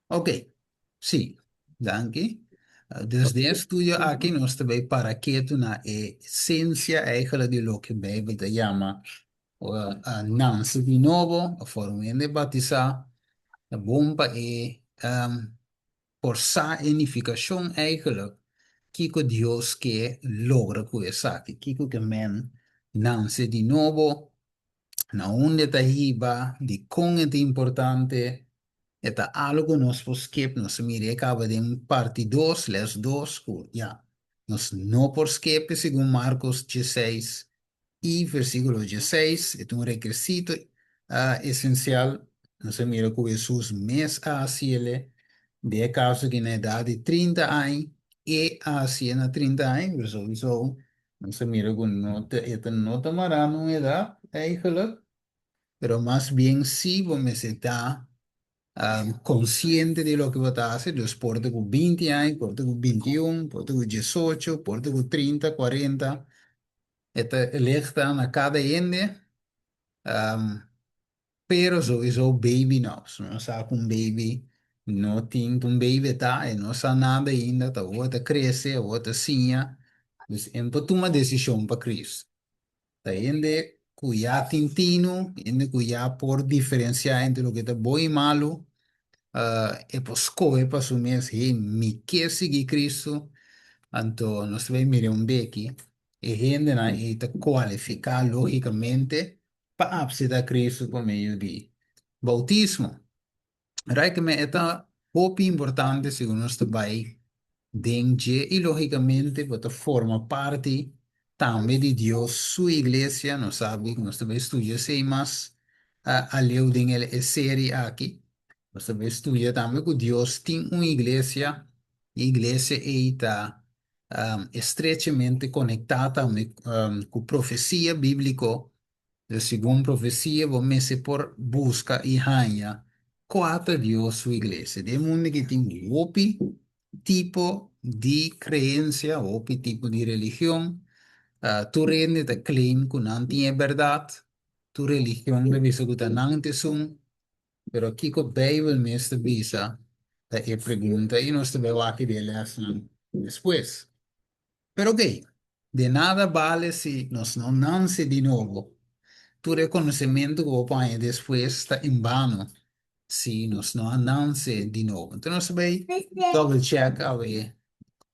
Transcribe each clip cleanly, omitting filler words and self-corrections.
Ok, sí, dank je. Dus de studie aquí nos trae para que tu na esencia eigenlijk de lo que Bijbel te llama Nancy di nuovo, forma de bautizar, de bomba por sa unificación eigenlijk, kiko Dios que logra con esa, kiko que men Nancy di nuovo, na onde ta hiba, di con es importante. Eta algo nos skip, nos mire acaba de parte 2 les 2 ya. Nos no por skip, según Marcos 16 y versículo 16, es un requisito esencial. Nos mira que Jesús mes a cielo, de caso que na edad de 30 años, y así na 30 años, sowieso, nos mira que no te, no tomará una edad, eigenlijk, pero más bien sí, vamos a estar consciente de lo que vos haces, los porte con 20 años, porte con 21, porte con 18, porte con 30, 40. Het ligt aan a cada ende, um, pero sowieso baby não. Se não sabe um baby, não tem um baby tá, e não sabe nada ainda, tá, outra cresce, outra sinha. Dus, en tu toma decisão para Cristo. Tá, ende, cuya tintino, ende cuya por diferenciar entre lo que está bom e malo, e poscoe para assumir hey, mi quer seguir Cristo, então nós vai mirar um beque e gente na e te qualificar logicamente para aceitar Cristo por meio de bautismo. Rijk me é muito importante se nós vai dentro e logicamente você forma parte também de Deus, sua igreja, nós sabe que nós vai estudar sem mais a leu a série aqui. Você vai estudar também que Deus tem uma igreja, e a igreja está estreitamente conectada com profecia bíblica. Segundo profecia, vamos se por busca e ranha quatro Deus sua igreja. De mundo que tem outro tipo de crença, outro tipo de religião. Tu rende te claim que não tem verdade. Tu religião deve ser que não te sum. Pero aqui com a Bíblia mesmo visa, é pergunta e nós também aqui de lesson depois. Pero ok, de nada vale se nós não nasce de novo. Tu reconhecimento que vou pôr depois está em vano se nós não nasce de novo. Então nós vai double check a ver.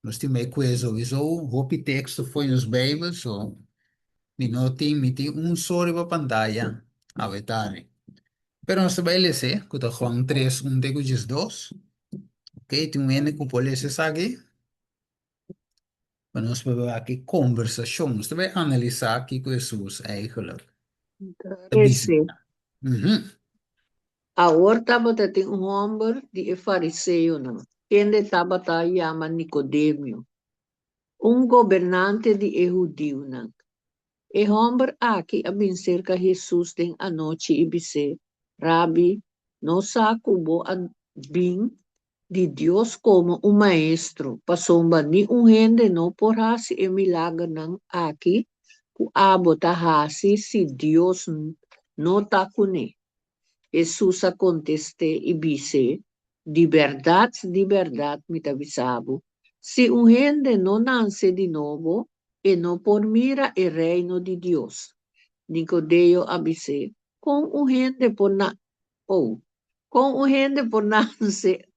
Nós temos coisa isso, o texto foi nos Bíblias, ou não tem um só para pantalla a ver, tá? Pero nós vai ler, que está Juan 3, 1 de 2. Ok, tem um N com polícia aqui. Maar nós vamos aqui conversação. Nós vai analisar aqui com Jesus eigenlijk. De Esse, visita. Uhum. agora tabata tem um homem de fariseu, não. Ele tabata chama Nicodemio, governante de Ehudio, não. E homem aqui a bem cerca Jesus tem a noite e disse, Rabi, não sacubo a bem de Deus como maestro, pasomba ni gente não porrasi e milagre não aqui, ku abo tahasi se Deus não tá com Jesus conteste e disse, de verdade, me avisavo, se gente não nasce de novo, e não por mira o reino de Deus. Nicodemo disse, com gente por oh, com gente por nascer,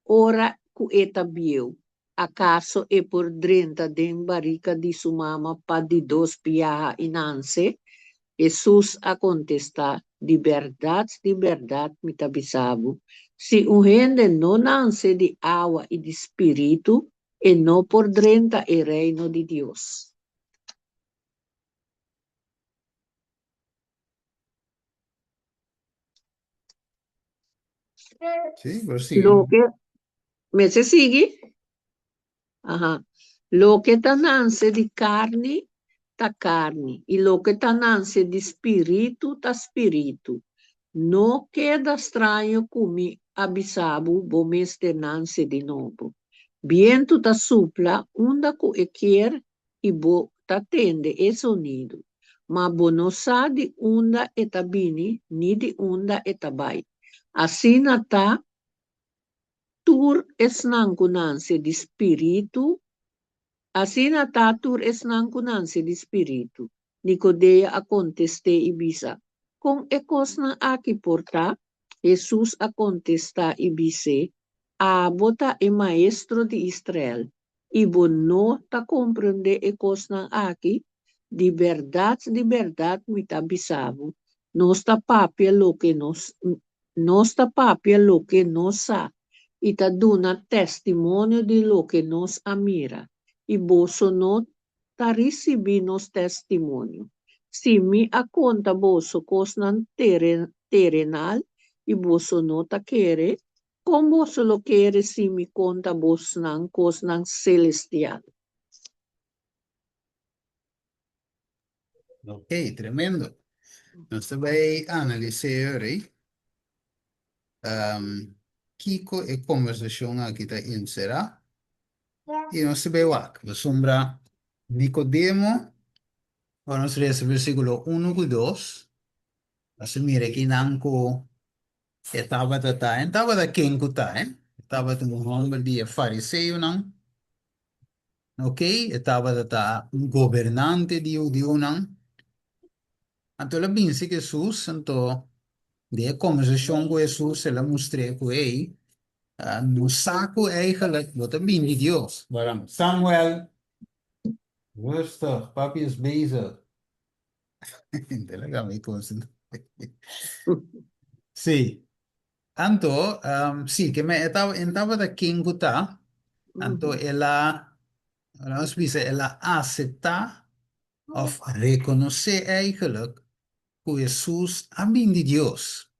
ora ku eta bieu. Acaso e por 30 den barica de sumama pa de 2 piaja inanse? Jesus a contestar, de verdade, me tabisabo, se gente não nasce de água e de espírito, e não por 30 e reino de Deus. Sim, Lo prossiga. que, me se sigue? Ajá. Lo que tananse de carne, ta carne. E lo que tananse de espírito, ta espírito. Não queda estranho comi abisabo bomeste nanse de novo. Viento ta supla, onda cu e quer e bo ta tende e sonido. ma bonosa di unda etabini, ni di unda etabai. Asina ta tur esnang kunansi di spiritu, asina ta tur esnang kunansi di spiritu. Nicodea a conteste ibisa. Kung ekos na aki porta, Jesus a contesta ibise, a bota e maestro di Israel. Ibo no ta comprende ekos na aki, di verdad mita bisabu. Nosta papia lo que nosta papia lo que nos sa. Ita duna testimonio di lo que nos amira. Ibo no ta risibi nos testimonio. Si mi aconta boso cosnan terenal, i boso no ta kere, com boso lo kere si mi conta bosnan cosnan celestial. Ok, tremendo. Entonces vai analisar Kiko e conversação aqui está inserida. E nós vai lá, sombra Nicodemo, vamos ler esse versículo 1 e 2. Assim, mira que nanco estava da quem que tá, hein? Estava um homem de fariseu, não? Ok? Estava da um governante de não? Então, ele disse que Jesus, então, de conversação com Jesus, ele mostrou que ele, no saco eigenlijk, wat een bin Dios. Waarom? Samuel, rustig, papi is bezig. Talaga may consent. Sí. Anto, sí, que me estaba de kinguta, anto ela, vamos dizer, ela acepta of reconoce eigenlijk que Jesús ambing de Dios.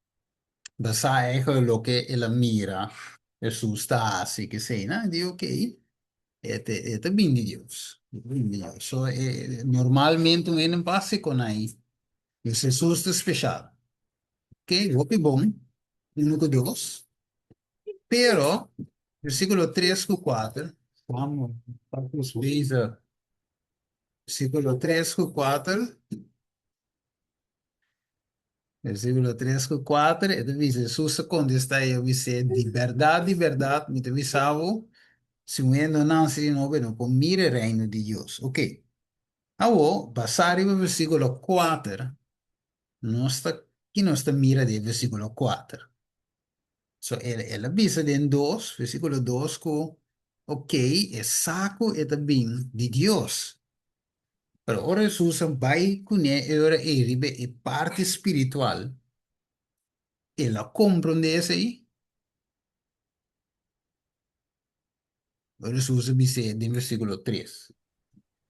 Basa eigenlijk lo que ela mira, Jesús está así que sei, ¿no? Digo, ok, este bin de Dios. Bin de Dios. So, normalmente um passe com aí. Jesús é especial. Ok, hopi bom, único Deus. Pero, versículo 3 e 4, vamos, Marcos Beisa, versículo 3 e 4, versículo 3 e 4, ele diz, Jesus contesta e dice, de verdade, me te avisavo, se um não nasce de novo, não pode mire o reino de Deus. Ok. Agora, passar o versículo 4, não está, aqui não está mira de versículo 4. So, ela avisa em 2, versículo 2, que, ok, é saco e também de Deus. Pero ora Jesus vai conhecer ora eribe e parte espiritual. Ela compreende isso aí. Ora Jesus diz em versículo 3.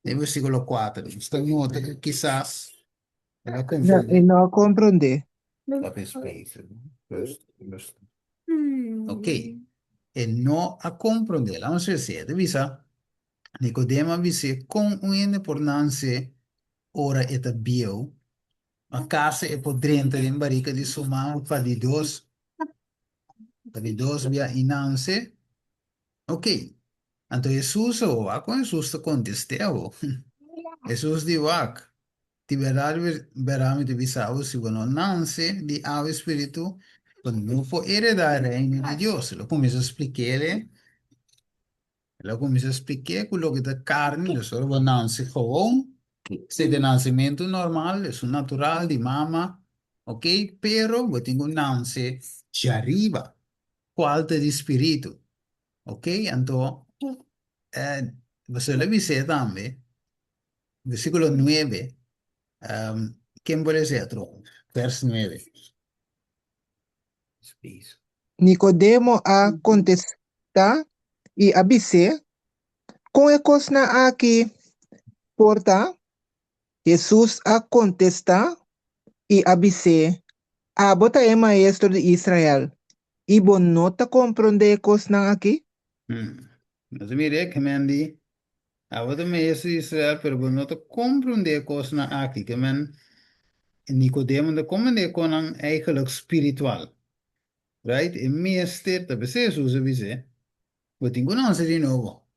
Em versículo 4, está nota que quizás ela No, compreende. no comprende. Papi space. Ok. E não a compreender. Vamos ver, divisa. Nicodemo dice, con una importancia ora eta bio, a casa e podrente in barica di sumar pa di dos via inanse. Ok. Anto Jesus o ako Jesus te contesteo. Jesus di wak. Ti verami ti bisao si bueno nanse di ave spiritu, non può eredare il regno di Dio. Lo come si spiegare, lo come si spiegare quello che da carne, lo solo nanse gewoon. Se de nacimiento normal, es un natural de mama, ¿ok? Pero yo tengo un nance de arriba, falta de espíritu, ¿ok? Entonces, você le dice también, versículo 9, ¿quién puede ser otro? Verso 9. Please. Nicodemo a contesta y abise, con ecos na aki porta, Jesús a contesta y abise, a bota e maestro de Israel. Ibo no ta comprende ecos na aquí? Entonces, mire, que me han dicho, ahora me es Israel, pero bueno, no te comprende cosas aquí, que men Nicodemo de comprende con eigenlijk spiritual. Right? E meeste, dat is zo ze we tengo una serie nuevo.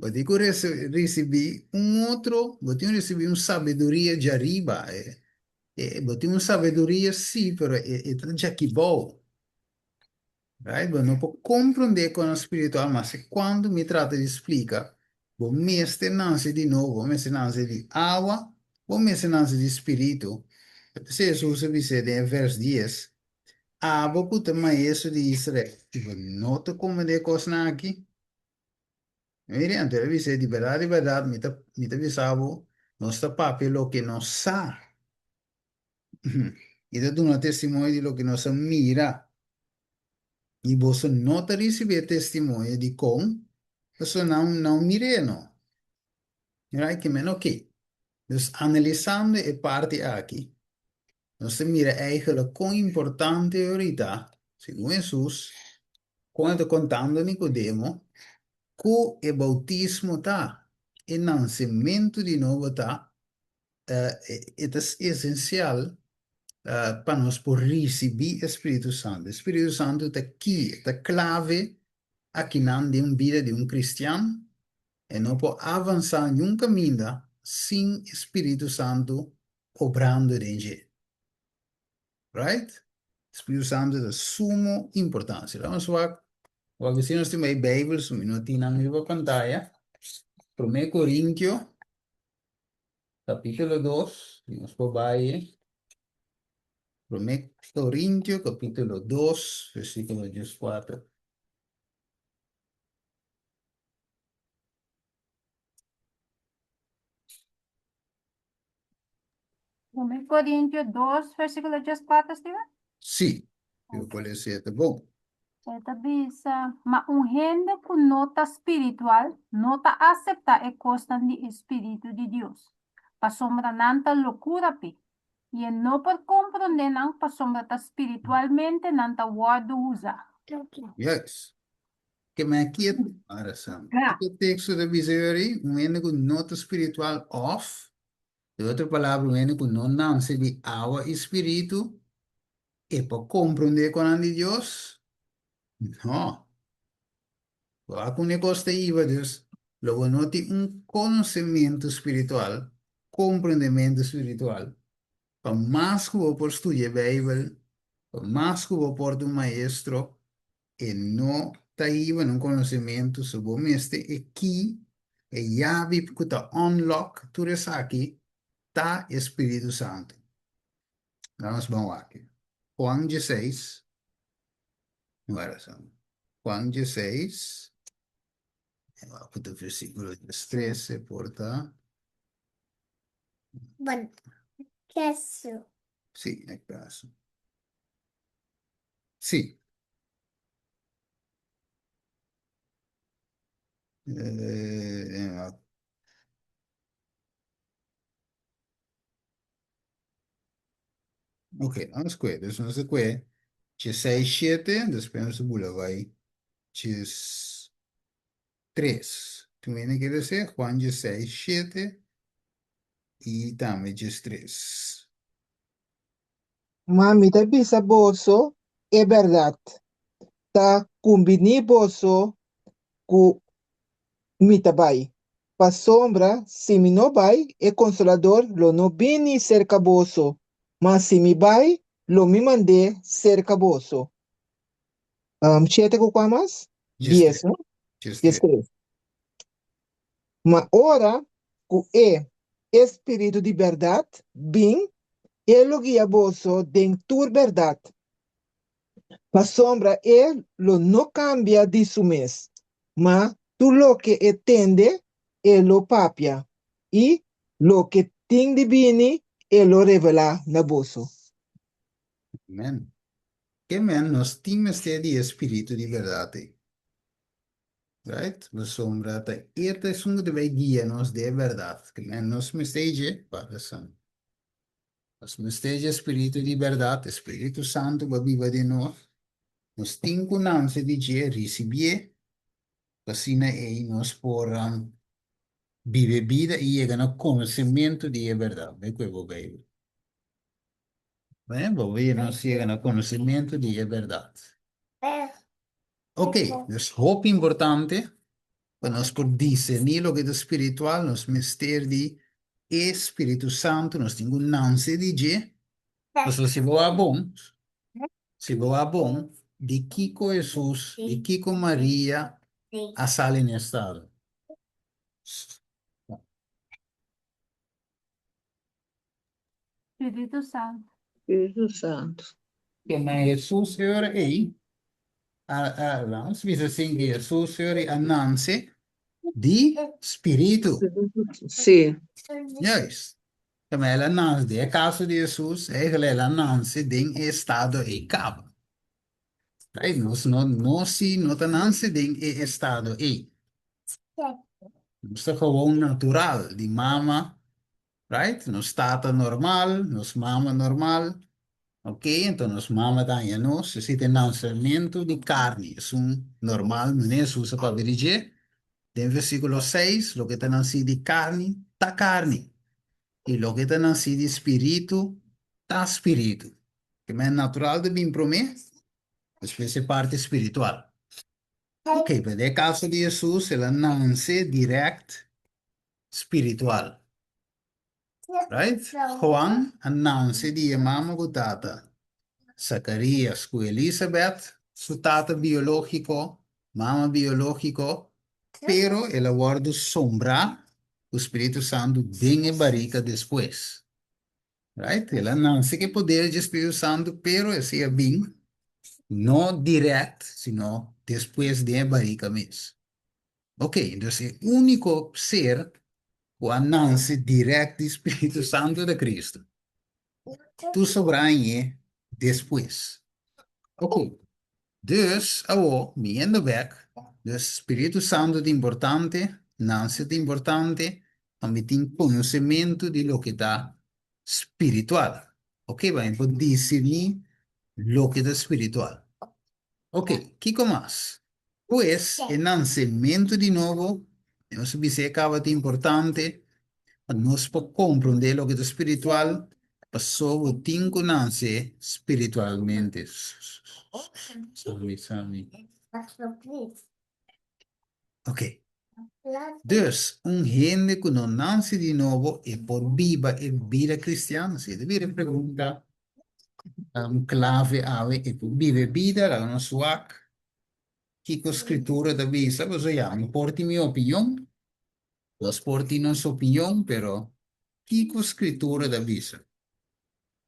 Porque eu recebi outro, eu recebi uma sabedoria de arriba. Eu tenho uma sabedoria, sim, mas é já que bom. Right? Eu não posso compreender com o espiritual, mas quando me trata de explicar, vou me nasce de novo, vou me nasce de água, vou me nasce de espírito. Se Jesus disse em verso 10, vou puta maestro de Israel. Tipo, não te compreender coisas aqui. Mire, antes ele dice, de verdad, me te avisaba, no está papi lo que no sa. Y te da un testimonio de lo que no se mira. E você não te receber testemunho de como você não mire, não. Right? Que menos que. Então, analisando é parte aqui. Você mira eigenlijk quão importante é ahorita, segundo Jesus, quando está contando Nicodemo, que o bautismo está, o nascimento de novo está, é essencial para nós por receber o Espírito Santo. O Espírito Santo está aqui, está clave aqui na vida de um cristiano e não pode avançar em um caminho sem Espírito Santo obrando dentro. Right? Espírito Santo é de suma importância. Vamos lá. O que nós temos aí, Bíblia, um minutinho na minha pantalla. 1 Coríntios, capítulo 2. Vamos por aí. 1 Coríntios, capítulo 2, versículo 14. 1 Coríntios 2, versículo 14, Steven. Sim, eu falei certo. Bom, Esta dice, ma un gente con nota espiritual, nota acepta e costa di espíritu de Dios. Pa sombra nanta locura pi. Y en no por comprender nan pa sombra ta espiritualmente nanta word usa. yes. Que me quieto, oração. Gra. O texto da miséria, um único nota espiritual off. De outra palavra, um único não nasce de água e espírito. E para compreender com a de Deus, não. Lá com o negócio de IVA, Deus, logo não tem um conhecimento espiritual, compreendimento espiritual. Para mais que eu por estudar a Bíblia, para mais que eu por um maestro, e não está aí um conhecimento sobre este aqui, e já vi que está unlock tudo isso aqui, está Espírito Santo. Vamos bom aqui. Juan 16, agora são. Juan 16, o versículo 13, porta. Bom, queso. Sim, é caso. Sim. Ok, vamos com ele. Nós aqui, 16, 7, depois o bula vai. 3. Tu me quer dizer, Juan 16, 7 e também 3. Mami, te bisa bolso, é verdade. Tá combini bolso com mita bai. Pa sombra, se mi no bai, e consolador lo no bini cerca bolso. Mas se mi bai, lo mi mande cerca bolso. Siete com qual mais? 10, não? 3. 10. Ma ora, com espírito de verdade, bem, ele guia bolso dentro verdade. Pa sombra, ele não cambia de su mes, mas tu lo que entende, ele lo papia, e lo que tem de bini, ele lo revela na bolso. Amém. Que men nós temos de espírito de verdade. Right? Mas sombra, este é um de guia nos de verdade. Que men nós mesteja, para são. Nós mesteja espírito de verdade, Espírito Santo, vai viver de nós. Nós temos confiança de receber, assim é nós por viver vida e chegar no conhecimento de verdade. Bem, que vou ver. Bem, vou ver, nós chega no conhecimento de verdade. Ok, dus hoop importante. para nós por discernir lo que é espiritual, nos mistério de Espírito Santo, nós temos um nance de G, mas se voa bom, se voa bom, de Kiko Jesus, de Kiko Maria, a sala em estado. Espírito Santo. Espírito Santo. Que mas Jesus era aí, nós vimos assim que Jesus era a nance de Espírito. Sim. Yes. Também ela nasce, é caso de Jesus, ela nasce em estado e cabo. Right? Nós não se nota nasce em estado e. Nós é gewoon natural, de mama, right? Nos tata normal, nos mama normal, ok? Então nos mama daí, nós, se tem nascimento de carne, é normal, não é usa para dirigir. Em versículo 6, lo que está nascido de carne, está carne. E lo que está nascido de espírito, está espírito. Que é natural de bem para mim, é parte espiritual. Ok, mas no caso de Jesus, ela nasce direct espiritual. Right? Juan nasce de mama com tata. Zacarias com Elizabeth, su tata biológico, mama biológico, pero ela guarda sombra, o Espírito Santo vem e barrica depois. Right? Ela nasce que poder de Espírito Santo, pero esse é bem, não direto, sino depois de barrica mesmo. Ok, então o único ser que nasce direto do Espírito Santo de Cristo. Tu sobranha depois. Ok. Dus, me in de weg, dus Espírito Santo é importante, nasce é importante, também tem conhecimento de lo que está espiritual. Ok, vai, pode discernir lo que está espiritual. Ok, que mais? Pues, el nascimento de novo, nós se acaba de importante, nós para compreender lo que é espiritual, passou o tempo nasce espiritualmente. Sabe. Ok. Dus, gente que não nasce de novo e por viva e vida cristiana, se deveria perguntar clave ave e por vive vida, la non suac, que com escritura da visa, você já, não porti minha opinião, los porti nossa opinião, pero que com escritura da visa.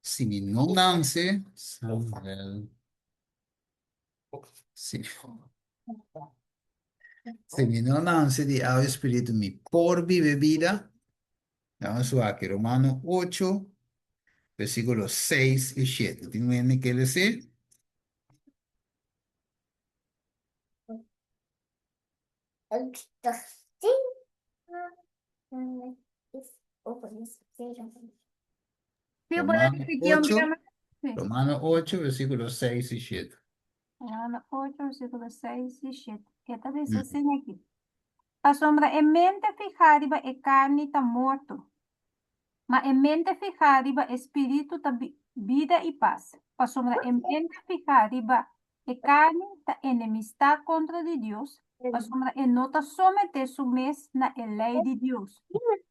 Se me não nasce, se, se me não nasce de ao Espírito me por vive vida, la non suac, Romano 8, versículos 6 y 7. ¿Tienen que decir? Sí, voy a Romano repetir un 8, programa. Sí. Romano 8, versículos 6 y 7. Romano 8, versículo 6 y 7. ¿Qué te dice assim aqui? A sombra é mente fijada e carne está morto. Mas é mente fijada espírito tá vida e paz. A sombra é mente fijada e carne está enemistad contra de Deus. A sombra é não está someter submès na lei de Deus.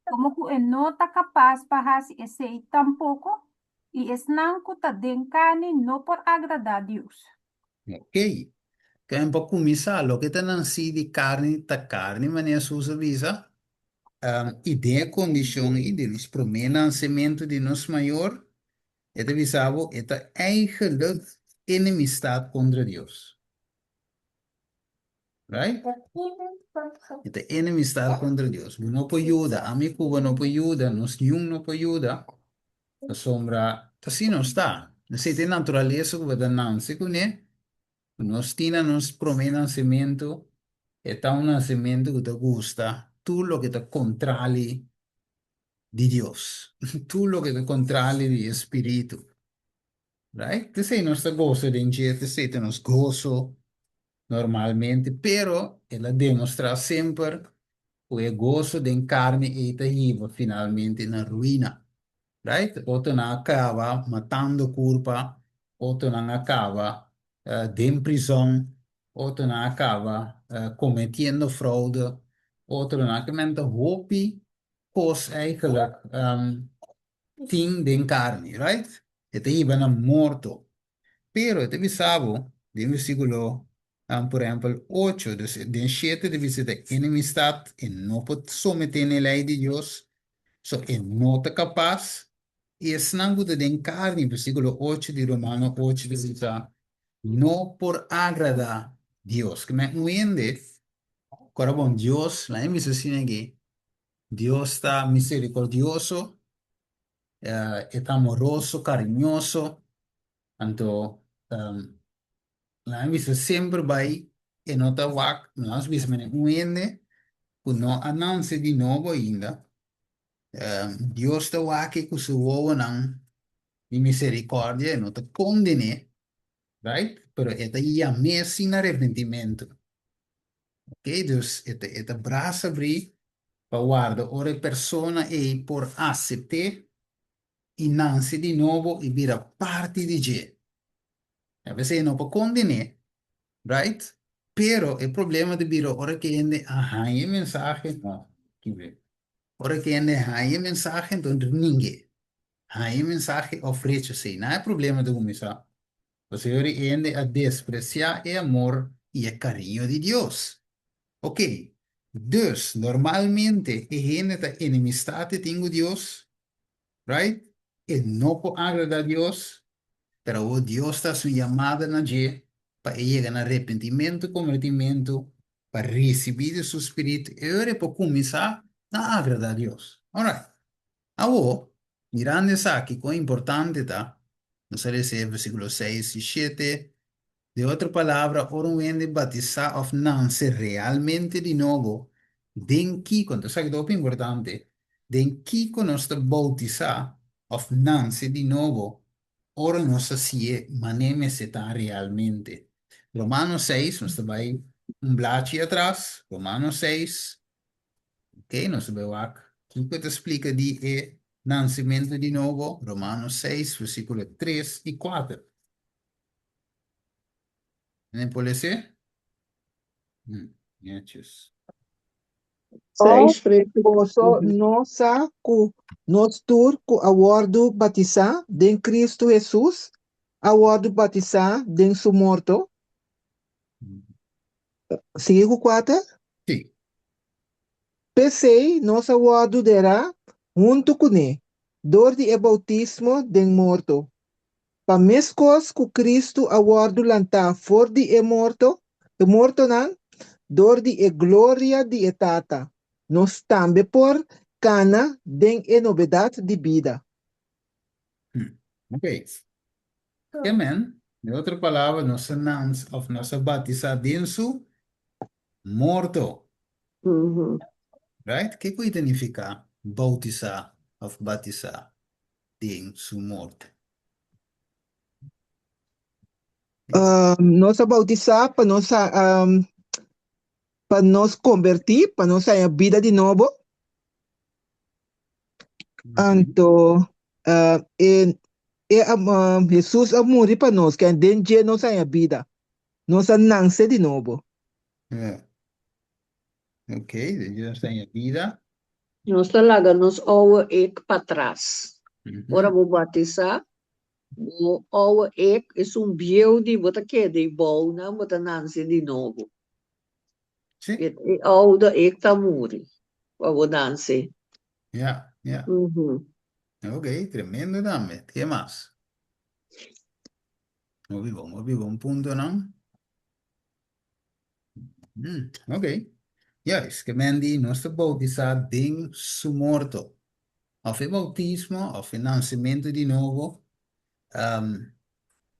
Como que não está capaz para fazer esse tampouco e es não que está den carne não por agradar a Deus. Ok. Que un po' cominciare, lo che non si di carne, ta carne, ma ne su usa visa, idee condizioni di nascimento di nos maior, e te visavo, e ta eigenlijk enemistad contra Dios. Right? E ta enemistad contra Dios. No può aiuta, a mi Cuba non può aiuta, nos niun non può aiuta, la sombra, così non sta. Siete naturaleza che vada nanzi con nos tina nos prome nascimento e ta un nascimento che ti gusta, tu lo che ti contrali di Dios, tu lo che ti contrali di Spirito. Right? Te sei nostra gozo di te sei te nos gozo normalmente, però ela demonstra sempre o gozo de carne e te iva finalmente na ruína. Right? O te não acaba matando culpa, o te não acaba de prisão, o te não acaba cometendo fraude, Otro na que menta hopi kos eigenlijk ting den carne, right? Ete iba na morto. Pero ete bisabo, den versículo, por ejemplo, 8, dus den 7 de visita enemistad en no pot someter en ley de Dios, so en no te capaz, y es nangu de den carne, versículo 8 de Romano 8 de visita, no por agradar Dios, que me entiende, corazón Dios, la misma que Dios está misericordioso, es amoroso, cariñoso, tanto la misma siempre va ahí en otra wak, no es mismo me entiende, no announce de nuevo ainda, Dios está waki con su wonan de misericordia, no te condene, right? Pero esta ya sin arrepentimiento. Ok, dus esta braça abrir para guarda, ora persona e por aceitar e nasce de novo e vira parte de je. A vezes não pode condenar, right? Pero o problema de vira, ora que ende a mensagem, não, que ver. Ora que ende a mensagem, então ninguém. A mensagem oferece assim, não é problema de começar. Você ora ende a despreciar o amor e o carinho de Deus. Ok, dus normalmente gente está enemistad tengo Dios, right? Y no puedo agradar a Dios, pero Dios está su llamada na je para llegar al arrepentimiento, convertimiento, para recibir de su espíritu y ahora para comenzar a agradar a Dios. Alright, ahora, mirando eso aquí, cuán importante está, no sé si es versículo 6 y 7. De outra palavra, orum ende batizar of nascer realmente de novo, den Kiko, então sabe que é importante, den Kiko nós está bautizar of nascer de novo, ora nós se maneme se está realmente. Romanos 6, nós vai blate atrás, Romanos 6, ok, nós vai lá, Kiko te explica de nascimento de novo, Romanos 6, versículo 3 e 4. Nem pode ser? Hechos. O 6 spreekt. poso nossa ku nos tur ku awardu batizar den Cristo Jesus, awardu batizar den su morto. Sigue com 4. Sim. Pensei, nos awardu derá junto com ele, dor de bautismo den morto. Pa mescos ku Cristo awardu lanta for de e morto nan, dor de glória de etata. Nos tambe por cana den novidade de vida. Ok. Amen. De outra palavra, nossa nans of nossa batizar denso morto. Mhm. Right? Que significa bautizar of batizar denso morto? Nos bautizar para nos convertir, para nos a vida de novo. Anto, Jesus a morrer para nós, que den je nos a vida. Nos a nascer de novo. É. Ok, Deus tem a vida. Nós talaga nos oude ek para trás. Uhum. Ora vou batizar. O oude ek is biel die wat ek de bou na wat nanse de novo. Sim. E oude ek tá muri. O danse. Ja, ja. Mhm. Ok, tremendo dame. Que mais? Movimos punto, não? Ok. Juist, que mendi nostro bautizar den su morto. Of il bautismo, of il nascimento di nuovo.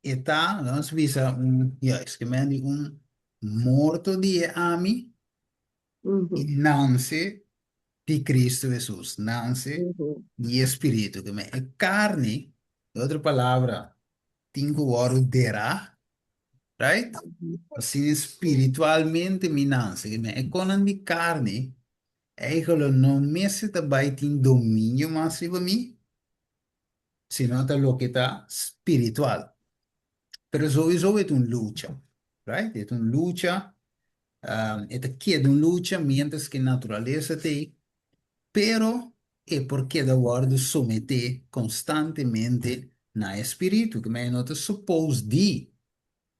Età, nós visa juist, que mendi morto di ami e Mhm. nasce di Cristo Jesus, nasce Mhm. di Espírito, que me é carne, outra palavra, cinco horas derá, right? Assim, espiritualmente me nasce, que me é conan di carne, eigenlijk não me se trabalha em domínio mais sobre mim, sino tá lo que está espiritual. Pero sowieso é uma luta, right? É uma luta Esta queda en lucha mientras que naturaleza te, pero é porque da guarda someter constantemente na espírito, que men not suppose di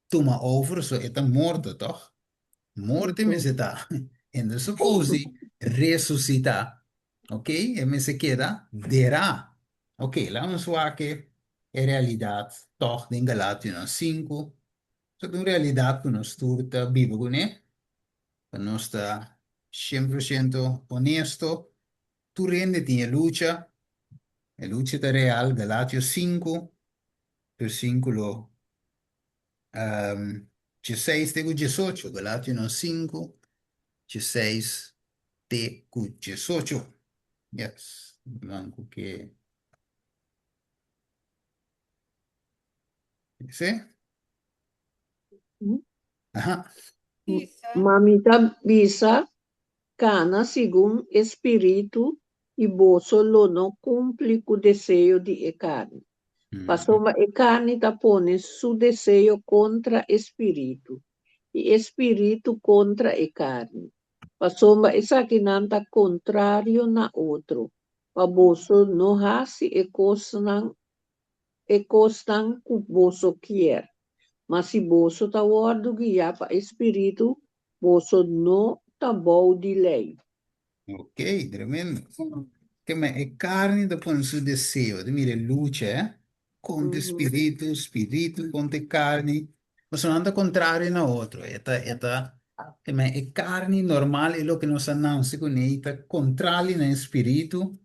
toma over, so é morto, toch? Morte me Uhum. se tá. Ainda suppose ressuscitar, ok? E me se queda verá. Ok, lá vamos ver que é realidade, toch, em Galátios 5, so que realidade que nós turta, Bíblia, né? Que nós está 100% honesto, tu rende tinha lucha, e lucha da real, Galátios 5, versículo 16 e 18, Galátios 5, 16 e 18. Yes, manco que, ¿sí? Ajá. Mamita bisa cana segundo espírito e bolso lo não cumpre com o desejo de e carne. Passou e carne tá pone su desejo contra espírito e espírito contra e carne. Passou essa que nanta contrário na outro. Pa bolso não hasi e costan que bolso quer. Mas se bolso tá guardo guia pa espírito, bolso não tá bom de lei. Ok, tremendo. Que me è carne dopo su deseo, de mire luce, conte Uhum. spirito, spirito conte carne, ma sono andando contrario in altro, che me è carne normale, lo che non sa non con ita, contrario in spirito,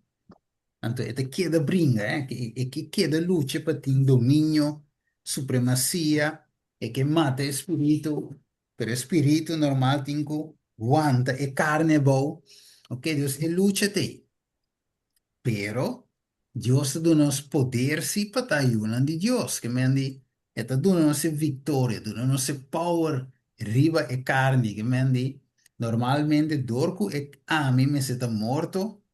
tanto è chiede bringa, che chiede luce per tin dominio, supremazia, e che mate spirito, per spirito normale tinco, guanta e carne boh, ok, Dios è luce te. Pero Dios te da nos poder si para ayudan de Dios, que me andi, esta dona nos victoria, dona nos power, riba e carne, que me andi, normalmente dorco e ami me se ta morto,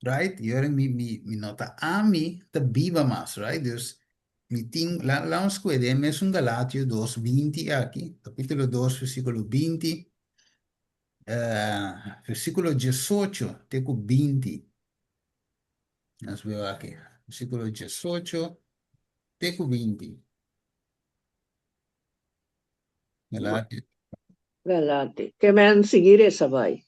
right? E ora mi nota ami ta viva más, right? Dus, mi ting, la ons quede, es un Galatio 2:20 aquí, capítulo 2, versículo 20, versículo 18, teco 20. Nos veo aquí. Versículo 18, teco 20. Galati. Galate. Que me seguir essa vai.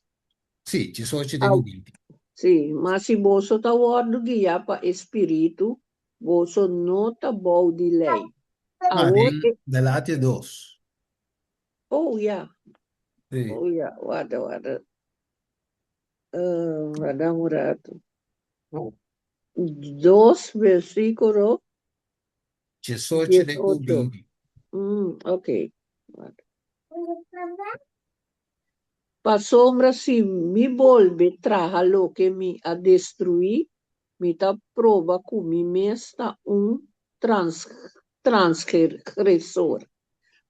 Sì, 18, teco 20. Sim, mas se bolso tá guardo guia pa espírito, bolso não tá bom de lei. A Ma outra, in Galati 2. oh yeah, Sì, oh yeah, guarda. Guarda um rato. 2 versículo 18, teco 18. 20. Ok. Pa sombra se me volve traja lo que me a destruir, me ta prova que me mesta trans, transgressor.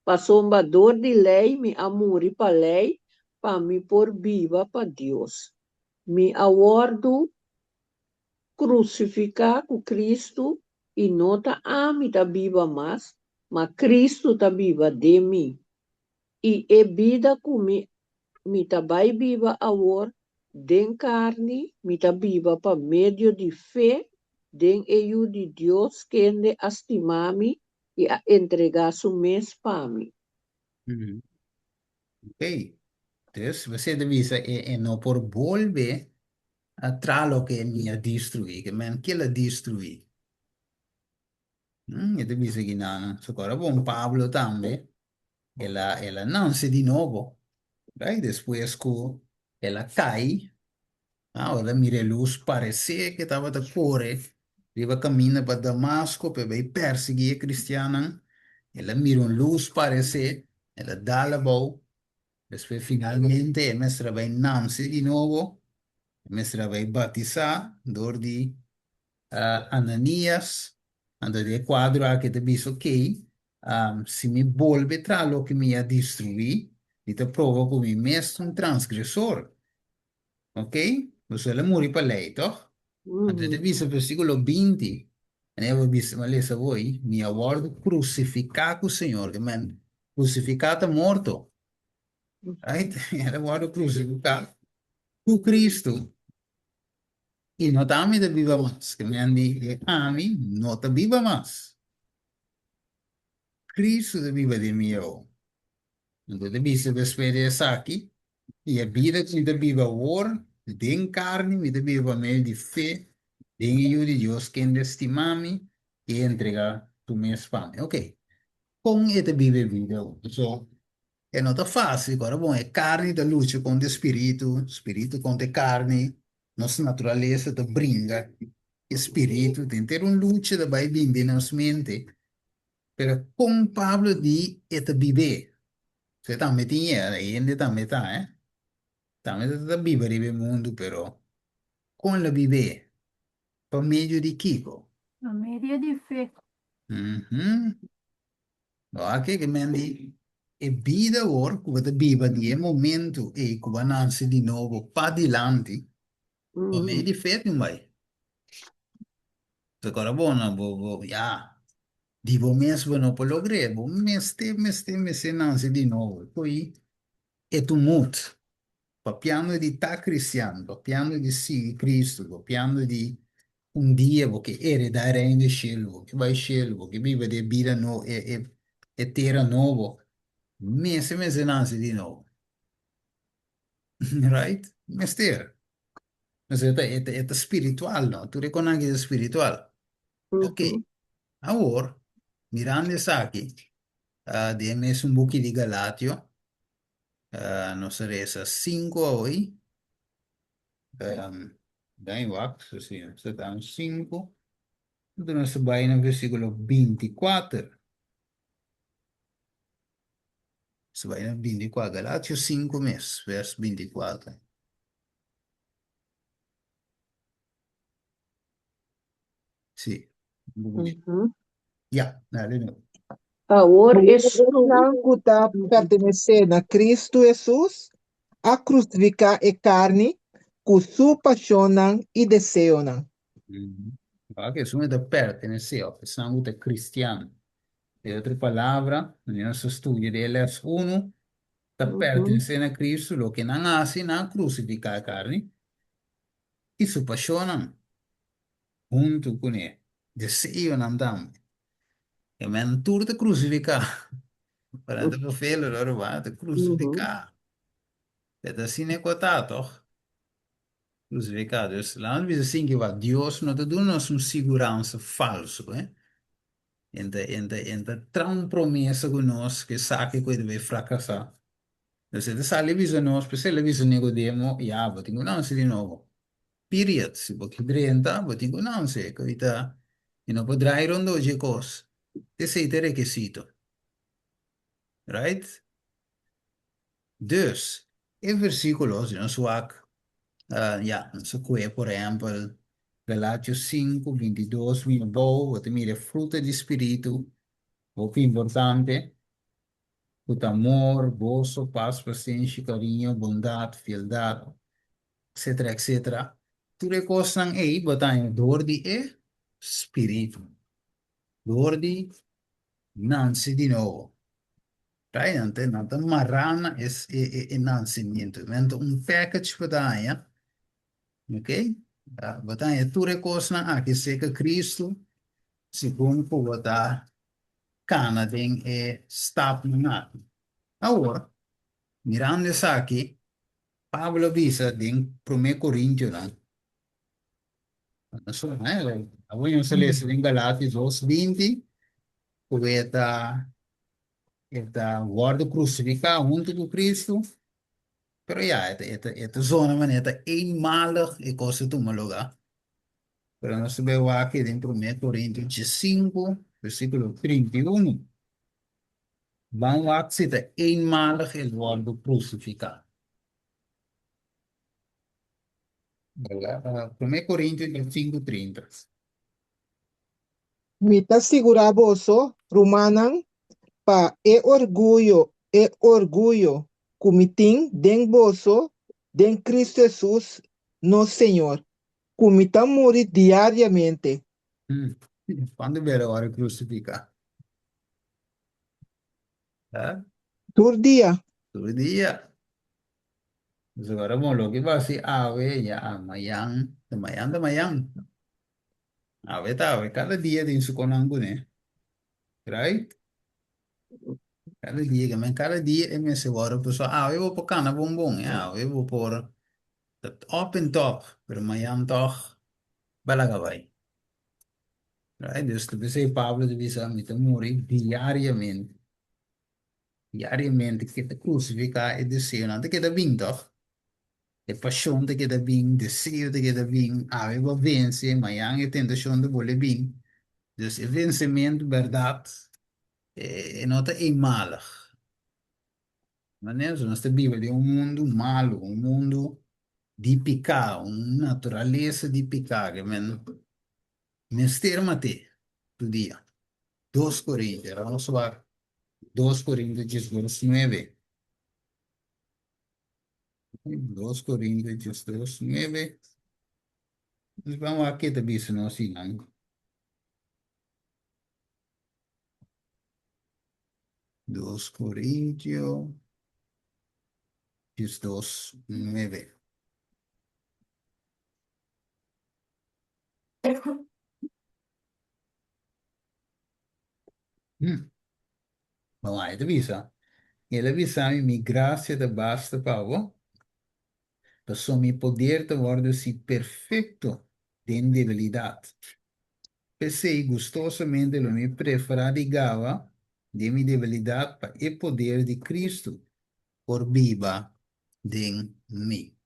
Pa sombra dor de lei, me amori pa lei, pa me por viva pa Deus. Me aguardo crucificar com Cristo e não ta ami ta viva mais, mas Cristo ta viva de mim. E é vida que me ta vai viva agora, den carne, me ta viva pa meio de fé, den eu de Deus que ende a estimar-me e a entregar su mês para mim. Mhm. Ok. Entonces, você divisa e no por volver a lo que mi ha destruido, che men che la destruì. E divisa che nana. So, ora buon Pablo tambe, e la non se di nuovo. Right? Después que ela cai, ora mire luz, parecia que estava de correr, iba caminho para Damasco, para vai perseguir cristiana. Ela mira uma luz, parece, ela dá a boa. Depois, finalmente, mestra vai nascer de novo, mestra vai batizar, dor de Ananias, anda de quadro aqui te diz, ok, se me volve tra lo que me ha destruído, e te provo como mesmo um transgressor. Ok? Você le muri per lei, toch? Avete visto il versículo 20? E ne avevo visto, ma lei sa voi? Mi ha guardato crucificato, Signore, che man, crucificato morto. Right? Ela mora crucificado por Cristo. E não está me viva mais. Que me andi, a mim, não está viva mais. Cristo de viva de mim. Então, de vista da experiência aqui, e a vida que me viva agora, tem carne, me viva meio de fé, tem eu de Deus que estima-me e entregar tu minha espalha. Ok. Com esta vive vida. So, é não tá fácil, agora, bom, é carne da luta contra o espírito, espírito contra a carne, nossa natureza da brinca, espírito, tem que ter uma luta da vai vir de nossa mente, pero com Pablo di, esta vive. Você tá metendo, ainda tá metendo, tá metendo da vive no mundo, pero com la vive, por meio de Kiko. A media de fe. Uhum. Ok, que mendi, e vida ora, que viva di momento, e que vai de novo para adelante, por meio Mhm. de fé, não vai. Agora, bom, já, digo mesmo, não pode lograr, bom, meste, não se de novo. Poi, é tu muto. Papiando di ta cristiano, papiando di sì Cristo, papiando di un Dio che eredare in cielo, che vai in cielo, che vive di vita no, e terra nuovo. Mese nasce di nuovo. Right? Mestiere. Mas é espiritual, no? Tu reconosci que é espiritual. Ok. Mhm. Agora, mirando isso aqui, de mesmo um pouquinho de Galatio, não sei se 5 hoje, bem, wacht, assim, você está no 5. Então, nós vai no versículo 24. Você vai no 24, Galátios 5 mesmo, verso 24. Sim. Mhm. Já, dale, não. Ahora es Não está pertencendo a Cristo Jesus, a crucificar a carne, com sua paixão e desejo. Que isso é da pertenecer, sangue é cristiano. De outra palavra, no nosso estudo de Eles 1, está Mhm. pertencendo a Cristo, o que não hace, não crucificar a carne, e se apaixonam junto com ele. Desejo não dão. É mentura de crucificar. Para não fazer, agora vai te Mhm. crucificar. É assim, é cotado, crucificado. Lá não diz assim que vai, Deus não te dá uma segurança falsa, né? Então, traz uma promessa conosco que sabe que coisa vai fracassar. Então, se você avisa nós, se ele avisa Nicodemo, já, vou ter que não de novo. Period. Se você drenta, vou ter que não ser, que está, e não poderá ir onde hoje coisa. Esse é o requisito, right? Dus, em versículos, não suak, ja, så que, por exemplo, Galátios 5, 22, vem bom, você mira fruta de espírito, o que é importante, o amor, gozo, paz, paciência, carinho, bondade, fieldade, etc, etc. Tudo coisas aí, botam dor de espírito, dor de nasce de novo. Tá? Então, marrana é nascimento. Então, um package botam, ok? Botam tudo coisas aqui, seja Cristo, segundo o botar, cana tem stop no nada. Agora, mirando isso aqui, Pablo visa em 1 Coríntios, né? Isso, né? Agora se lê em Galátios 2:20, o está guarda crucificado junto com Cristo, pero já, esta zona, man, esta eenmalig, e coisa do lugar. Pero nós vemos aqui em 1 Coríntios 5, versículo 31, vamos lá que está eenmalig el guarda crucificado. 1 Coríntios 5:30. Mita segura vosso, Romanan, e orgulho, comitim den vosso, den Cristo Jesus, no Senhor, comita morrer diariamente. Quando verá a hora crucificar? Tá? Todo dia, todo dia. Mas agora, bom, lo que vai ser ave, ya, amanhã. Ave tá, ave, cada dia tem seu conango, né? Right? Cada dia é minha segura, pessoal, eu vou por cana bombom, eu vou por op en top, pero amanhã toch, balaga vai. Right? Dus tu bisa Pablo, tu bisa, me morrer diariamente, que te crucificar e descer, não te queda bem, toch? E paixão te queda bem, desejo te queda bem, eu vou vencer, amanhã é tentação de boletim bem. Dus é vencimento, verdade, não é malig. Mas nós vivemos em mundo malo, mundo de pecado, uma natureza de pecado, Mister Mate, do dia. 2 Coríntios, vamos lá. 2 Coríntios 2:9. 2 Coríntios 2:9. Vamos aqui também, se não assim, não. 2 Coríntios 2:9. Vamos lá, avisa. Ele avisa, minha graça te basta, Paulo. Passou meu poder te torna-se perfeito em debilidade. Pensei gostosamente lo me preferigava de minha debilidade para o poder de Cristo por viva de mim.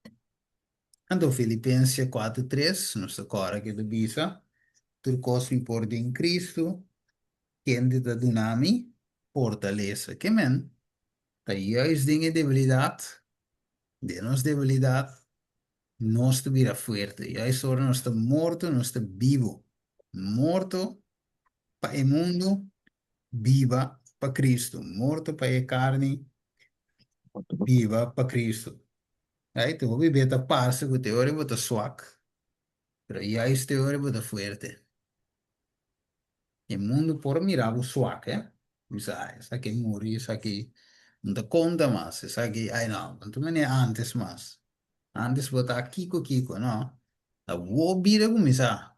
Então, Filipenses 4:3, nossa cora que do bisa, tudo coisa importa em Cristo, quem te dá dunami, fortaleza. Que men, tá juist dingen debilidade, de nos debilidade, nós te vira fuerte. Juist ahora nós está morto, nós está vivo. Morto para o mundo, viva para Cristo. Morto para a carne, viva para Cristo. Aí tu vai ver a passa que te ora bota swak, pero ya este ora bota fuerte. O mundo por mirar o swak, Misa, essa aqui morre, essa aqui não te conta mais, essa aqui, ai não, tu me antes mais. Antes bota Kiko, não. A wo bira com misa,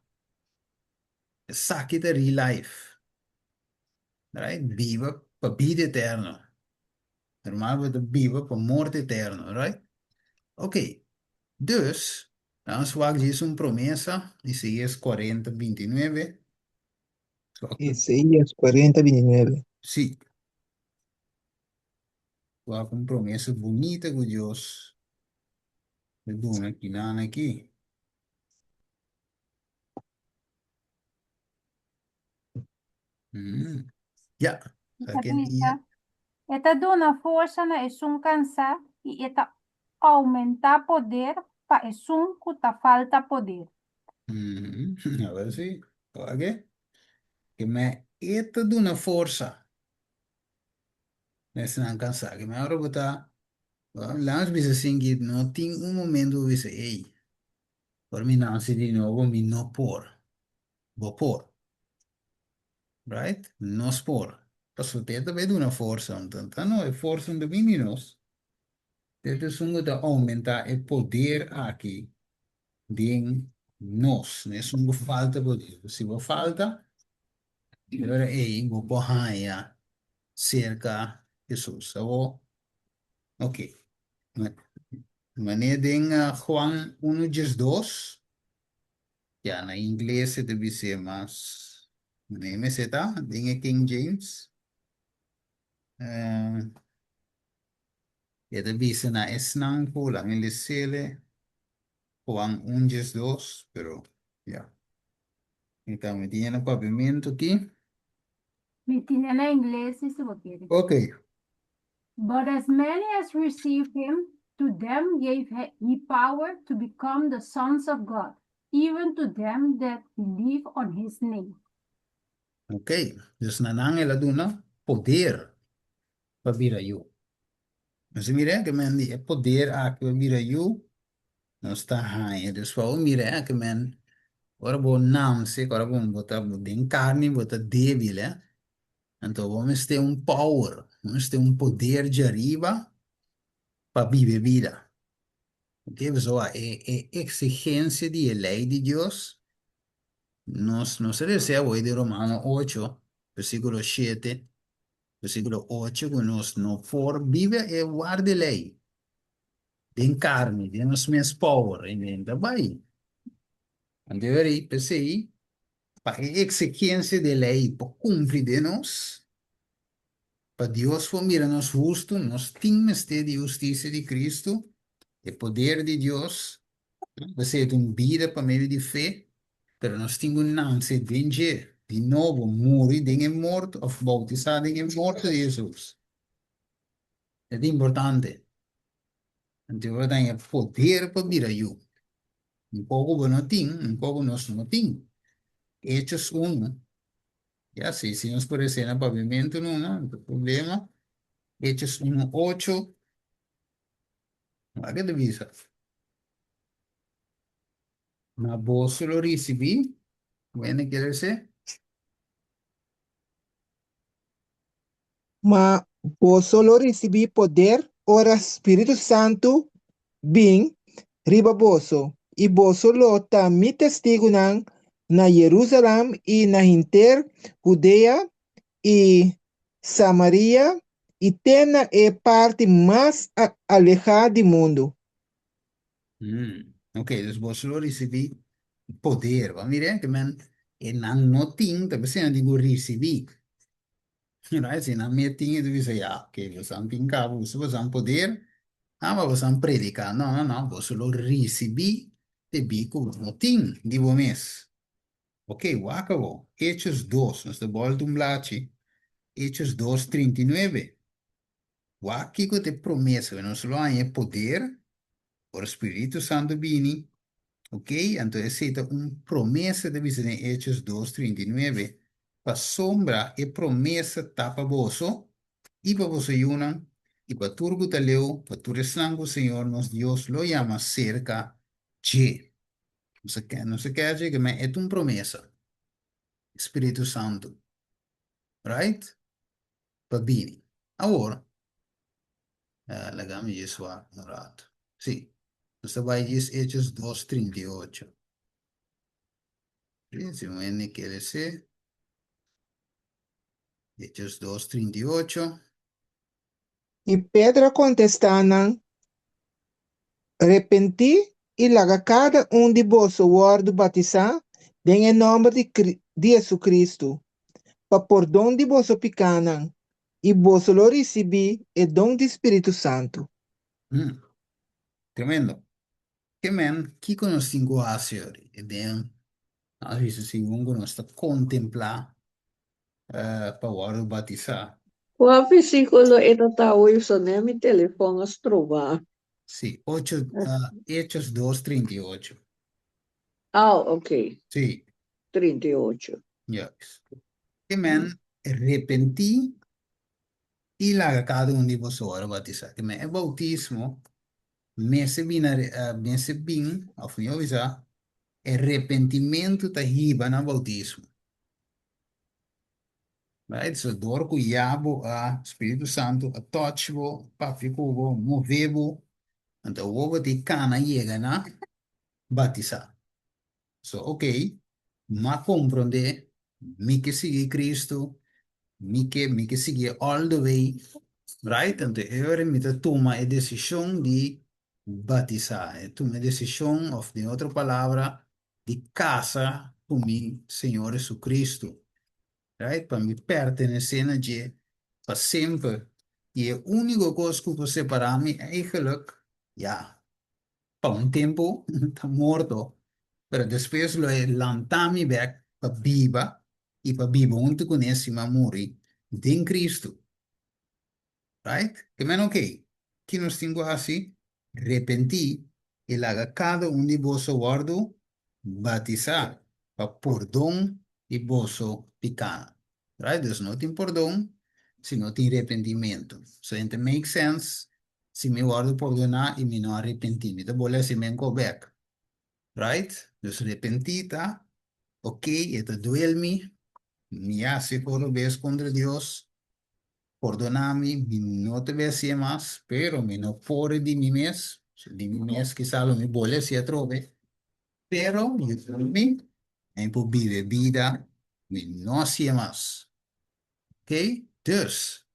essa aqui é real life, right? Viva para vida eterna. Normaal bota viva para morte eterna, right? Ok. Dus, dan swak Jesus promesa, Isaías 40:29. Isaías 40:29. Sí, swak promesa bonita com Deus. Me dona aqui, nana aqui. Ja, Ita aqui, bisa. Ita dona força na esung cansa e ita aumenta poder pa esung kuta falta poder. agora sim, ok? Que me esta dona força, nessa não cansar, que me agora botar, lá bisa assim que não tem momento bisa, ei, por mim não se de novo, me não vou por. Right? No spor. Passo teta vedo una forza, un tantano e forza un de meninos. Teta sungo da aumenta e poder aqui din nos, né? Sungo falta poder. Se vo falta, allora vo bohaia cerca Jesus. Avo, ok. Maneer din Juan 1:2, ja, na inglês deve ser mais, nem se tá, din King James. E deve ser na esnang po lang ilisele Juan 1:2, pero ya. Então, me tinha no pavimento aqui. Me tiene na inglês se você quer. Ok. But as many as received him, to them gave he power to become the sons of God, even to them that believe on his name. Ok. Dus nanang ela duna poder para vir a eu. Mas mira que men di é poder a que vir a eu. Não está aí. Dus para mira que men ora bo nam se ora bo bota den carne bota débil, Então vamos ter um power, vamos ter um poder de arriba para vivir vida. Ok, so, exigencia de la ley de Dios nos desea hoy de Romano 8, versículo 7, versículo 8, que nos no por vive e guarde lei, den carne, den os minhas power, e daí. Andeveri, pensei, para exigência de lei, para cumprir de nós, para Deus for mira nos justo, nós temos de justiça de Cristo, o poder de Deus, você tem uma vida para meio de fé, pero nós temos um lance de vencer, de novo, morrer, de morto, ou bautizar, de morto de Jesus. É importante. Então, eu tenho poder para vir aí. Pouco não tem, pouco nós não tem. Hechos 1, ya sí, si nos parece en el pavimento, no hay problema. Hechos 1:8, ¿a qué te visa? Ma vos lo recibí, bueno, quiere decir, Mas vos solo recebi poder, ora Espírito Santo, bem, riba vosso, e vosso lota mi testigo na Jerusalém e na inter Judeia e Samaria e tena é parte mais alejada do mundo. ok, entonces vos lo recibí poder, va, mire, que man, en ang no ting, te pese digo recibí, right? Si na me ting, tu dice, ya, que vos han pincado, vos han poder, ma vos han predicado, no, vos lo recibí, te bico, no ting, digo mes. Ok, acabou. Hechos 2, nós de volta um blate. Hechos 2:39. Aqui que te promessa, nós lá é poder, o Espírito Santo vini, ok? Então, aceita promessa de visão em Hechos 2:39. Para sombra e promessa tapa bolso, e para você yunam, e para turgo taleu, para tu reslango, Senhor, nos Deus lo llama cerca de. Não se quer dizer que é uma promessa. Espírito Santo, right? Va bene. Ora, legami isso no rato. Sì, questo vai diz Hechos 2:38. Príncipe N quiere ser Hechos 2:38. E Pedro contestaram, arrepenti e laga cada de vosso word batizar em nome de Jesus Cristo, para perdão de vosso pecado, e vosso lo recebi e dom do Espírito Santo. Tremendo. Che men, chi conosco a signori? Ed è, a visto si ungono sta contempla per ora batizar. Qual versículo era taui só nem me telefone a trovar. Sì, Hechos 2:38. Ah, ok. Sì, 38. yes. Che men, arrepenti y la cada uno de vosotros bautizar. Que me el bautismo me se bin, of mi avisa, arrepentimiento ta hiba na bautismo. Right? So dor ku yabo a Espírito Santo a touchbo, papicubo, movebo, então o ovo de cana chega na batizar. So, ok, ma comprende, mi que sigue Cristo, mi que sigue all the way, right? Então, eu me toma a decisão de batizar. Toma a decisão, of de outra palavra, de casa com mi Senhor Jesus Cristo, right? Para me pertencer a Ele para sempre. E a única coisa que você separar me eigenlijk, ja, para um tempo, está morto. Pero depois lo lantami back para viva e para viva junto com esse mamuri em Cristo. Right? Que menos que nos tengo assim, repenti e laga cada de vosso guardo batizar para perdão de vosso pecado. Right? Dus não tem perdão se não tem arrependimento. So it makes sense se me guardo perdonar e me não arrepentir. Me bolha se me go back. Right? Dus arrepentita, ok, esto duele me hace por vez contra Dios. perdonami, mi no te decía más, pero mi no por di mi mes, di mi mes quizá lo mi vuole si trove, pero yo mi, en po vive vida, mi no hacía más. Ok? Dus,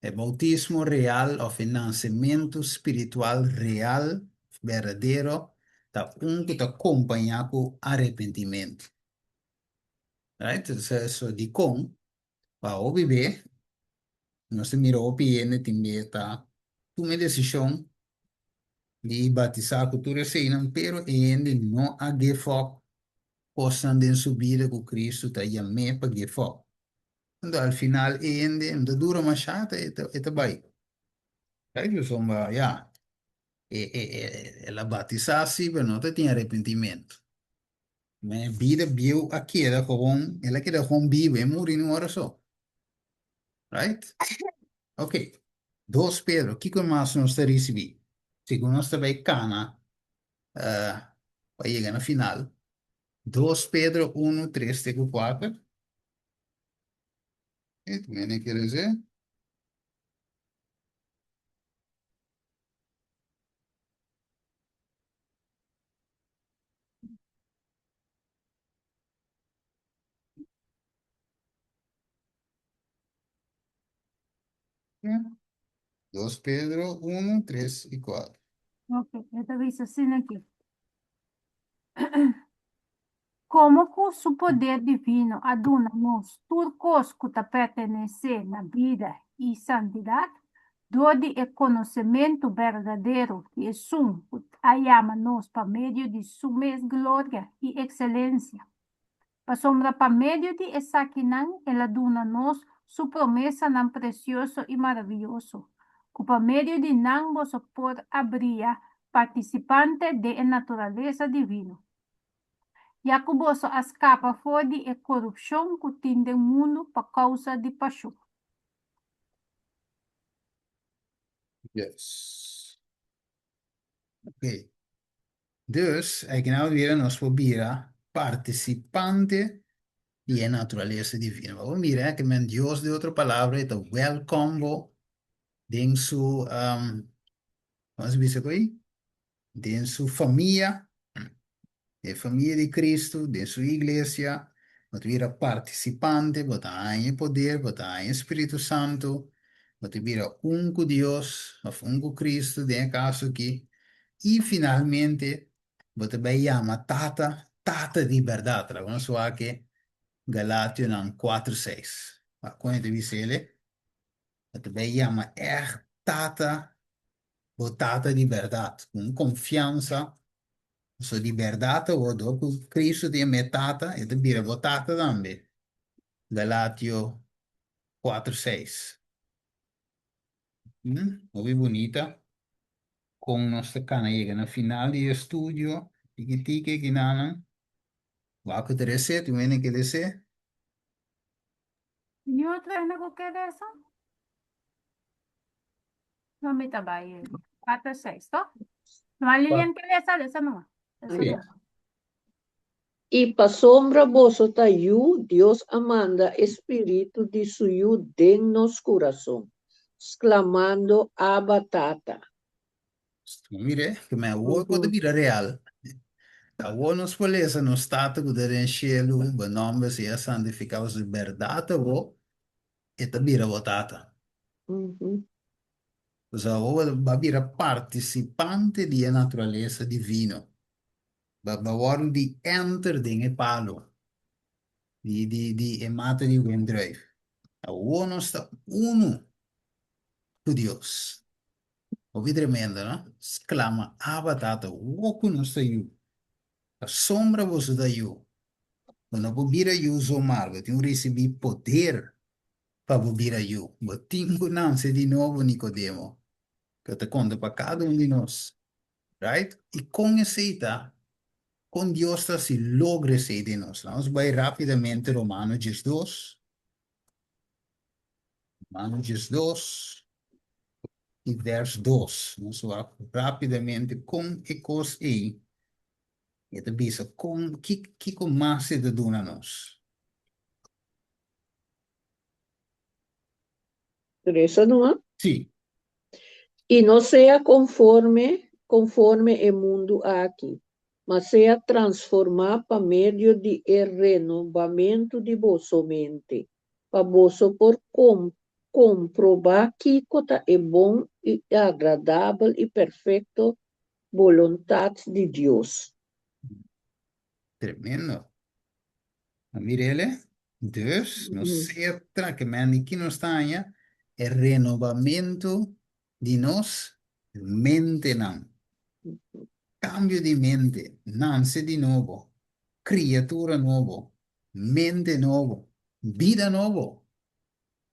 el bautismo real o financiamiento espiritual real, verdadero, está un que te acompaña con arrepentimiento. Right? Entonces, eso di con, va a vivir, no se mira o piene, timbeta, tu me decisión de batizar con tu recién, pero en no a give up, postan en su vida con Cristo, te llamé para give up. Quando al final ende, dura uma chata e te vai. Aí, insomma, ja, ela batizar-se, mas não tem arrependimento. Mas vida viu aqui, ela queda gewoon vive e morre em uma hora só. Right? Ok. 2 Pedro, o que mais nós está receber? Segundo nós também cana, vai chegar na final. 2 Pedro 1, 3, 4. E tu me quer dizer? É. 2 Pedro 1, 3 e 4. Ok, esta dice así aquí. Como com su poder divino aduna-nos turcos que te pertenece na vida e santidade, dode e conhecimento verdadeiro que é um que hallama-nos para meio de sua mesma glória e excelência. Para sombra para meio de essa quinan, ela aduna-nos sua promessa não precioso e maravilhoso, que para meio de não vos por abrir participante de natureza divina. Jacobo escapa fora de corrupção que tem no mundo por causa de paixão. Yes. Ok. Dus, ik nou weer nos proberen participante y en naturaleza divina. Vamos a mirar que men Dios de otra palabra está welcome en su, ¿cómo se dice ahí? En su familia, de familia de Cristo, de su iglesia. Wat weer participante, wat aan poder, wat aan Espíritu Santo, wat weer un con Dios, of un con Cristo, de caso aquí. Y finalmente, wat erbij llama tata di verdad. Vamos a que Galatio 4:6. Maar kon je het zeggen? Dat erbij llama tata, o tata di verdad. Con confianza. So di verdad, o dopo Cristo ti è tata, e te bire votata también. Galatio 4:6. Muy bonita. Con nostra cana llega na final di studio. Tiki que nana. Waku te rese, tu viene que rese. E outra é na qualquer dessa? Não me trabalhe. 4, 6, tá? Não, a Lilian quer essa não. Essa Sì. não. Y pa sombra vosotros yu, Dios amanda espíritu de suyo dennos corazón, exclamando Abba Tata. Mire, que me vuoi quando vira real. A vuoi non spolesa non stato che in cielo, il nome sia santificato su verdade, vuoi, e te vira votata. Ujú. Cosa vuoi, va vira participante di naturaleza divino. Va vuoi di enter dinge palo, di emate di wendrijf. A vuoi non sta uno con Dios. O vi tremendo, no? Exclama, abatata, vuoi non sta io. A sombra você da io. Quando bobira io so margo, ti recebi poder para bobira io. Mas tingo nasce de novo, Nicodemo. Que eu te conto para cada um de nós. Right? E com essa com Deus se logra ser de nós. Vamos vai rapidamente Romanos 12. Romanos 12 e verso 2. Vamos lá rapidamente com e cos e. E te bisa com que com mais se dona nós. Teresa, ¿no? Sí. Y no sea conforme el mundo aquí, mas sea transformado por medio de el renovamiento de vossa mente, para vosso por comprobar que cosa é bom e agradável e perfeito vontade de Deus. Tremendo. Mirele, dus, no sé que me aqui no está el renovamiento de nos mente não. Cambio de mente, nace de nuevo, criatura nuevo, mente nuevo, vida nuevo,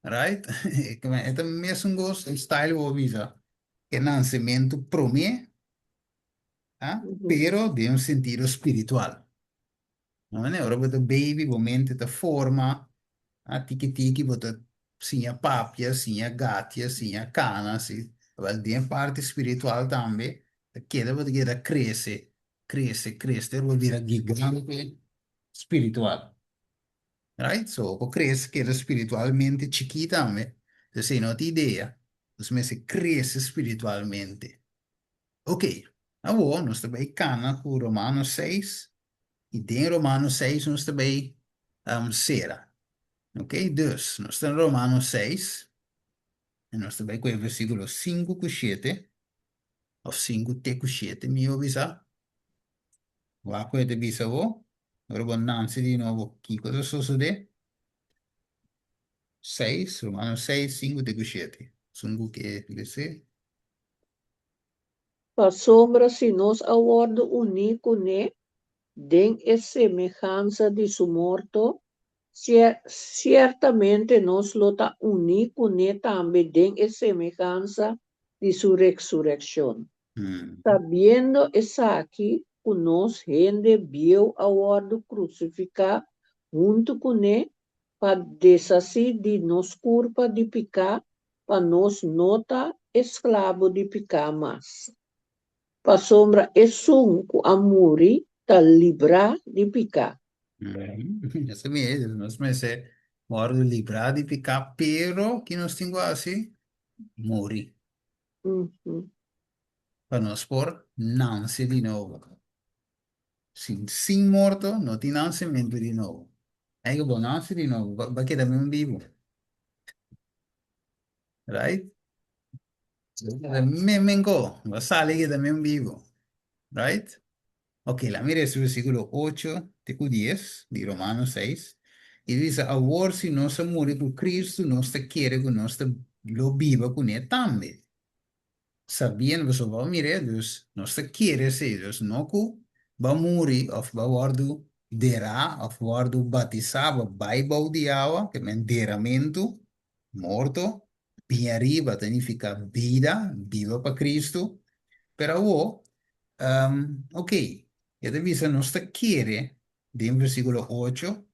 right? Esta mesmo gosto, style o visa, que nascimento promete, ah, pero de un sentido espiritual. No, ora bota baby, momento da forma, a tiki bota sia papia, sia gatia, sia cana, si. Wel, die parte spiritual também, queda bota queda cresce, cresce, cresce, vuol dire gigante spiritual. Right? So, o cresce queda spiritualmente chiquita também. Se sei não tem ideia, os meses cresce espiritualmente. Ok, agora nós também cana com Romanos 6, e tem Romanos 6 nós também será. Ok, dus, nós estamos em Romanos 6, e nós também com o versículo 5 com 7, ou 5 te com 7, me avisa. Lá com ele avisa, agora vou nascer de novo, que coisa sucede? 6, Romanos 6, 5 te com 7. Sungo que dice, A sombra se nos aguarda único, né? Den é semelhança de su morto, certamente nos lota único, né? Também den é semelhança de su resurrección. Sabiendo essa aqui, que nos gente viu aguardo crucificar junto com ele, para desasir de nos culpa de pecar, para nos nota escravo de pecar mais. Para sombra é sunco a muri, ta livrar de pecar. essa mesmo, nós comecei, moro librado de ficar, pero que nós temos assim, morrer. Para nós por nascer de novo. Sin morto, não tem nascimento de novo. Aí eu vou nascer de novo, vai quedar mesmo vivo. Right? Mengo, va a salir que también vivo. Right? Ok, la mire es el versículo 8 de 10 de Romanos 6. Y dice, ahora si no se muere con Cristo, no se quiere que no se lo viva con él también. Sabiendo eso, va a mirar, dus, no se quiere ser, dus, no que va a morir, of va a worden dera, of worden batizado, bijbouw de agua, que es enterramento, morto, bien arriba, significa vida, viva para Cristo, pero ok, ya te dice, no se quiere, de en versículo 8,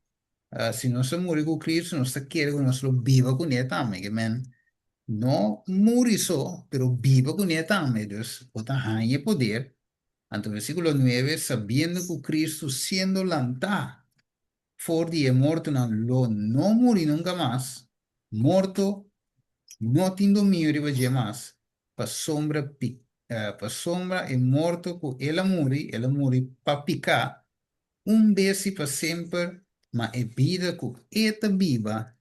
si no se muere con Cristo, no se quiere que no se lo viva con él también, que no murió, pero vivo con él también. Dus, otra hay poder. Ante el versículo 9, sabiendo que Cristo siendo lanta, for die muerto no muri nunca más, muerto, no tiene dominio de más, pa sombra, pa sombra e morto que ela muri pa picar, vez e para sempre, mas é vida que eta viva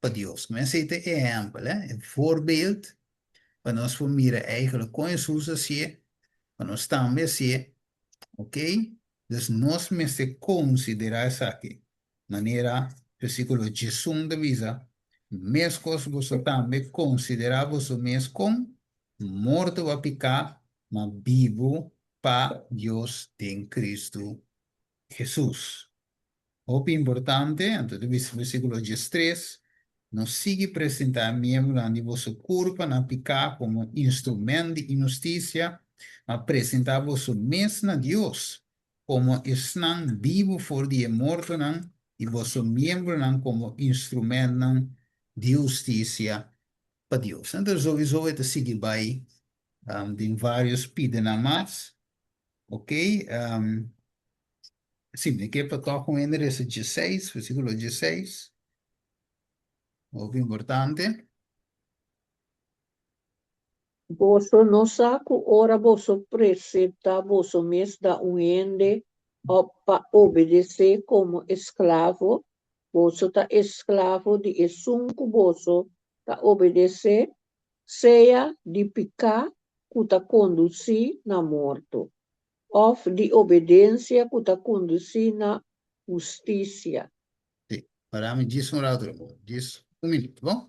para Deus. Mas esse é exemplo, een voorbeeld, para nós formeren eigenlijk com Jesus assim, para nós também assim, ok? Dus nós me se considerar isso aqui, maneira, versículo 18 visa, mes coisas você também considerar você mesmo como morto a picar, mas vivo para Deus em Cristo Jesus. Muito importante, então, versículo 13, não siga apresentar membros de vosso corpo na picar como instrumento de injustiça, mas apresentar vosso mesmo a Deus como estão vivo for de morto e vosso membro como instrumento de justiça para Deus. Então, sowieso é seguir by de vários piden a mais, ok? Sim, aqui para tocar com o endereço 16, versículo 16. Muito importante. Boso no saco ora boso precepta boso mes da uende para obedecer como escravo. Boso tá escravo de esunco boso tá obedecer, seja de picar que tá conduzir na morto, of de obediência que tá conduzir na justiça. Sì, parliamo di un altro modo. Un minuto, bom?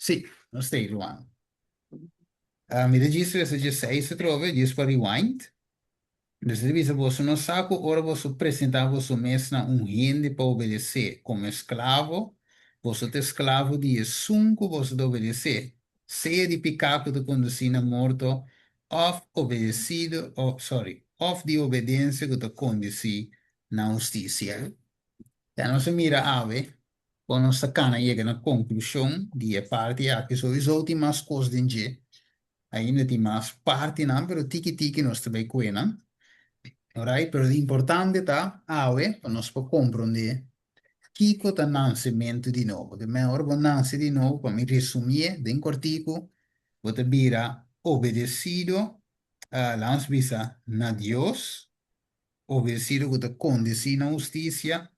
Sì, lo stai Luan. Mi registro se già 6 si trova, dice per rewind. Dus revisa você no saco, ora você apresentar você mesmo na rende para obedecer. Como escravo, você é escravo de sunco, você deve obedecer. Seja de pecado de conduzir na morto, of obedecido, of de obediência que te conduzir na justiça. Então, nós mira ave, quando nós cana chega na conclusão de a parte aqui, são as últimas coisas de dia. Ainda tem mais parte, não, pero tiki-tiki nós também cuidamos. Alright, pero l'importante ta awe, per non si può comprendere, chi cota nascimento di nuovo, che me ora nasce di nuovo, come risumie, den cortico, vota bira obedecido, lans bisa na Dios, obedecido que te conduci na justicia,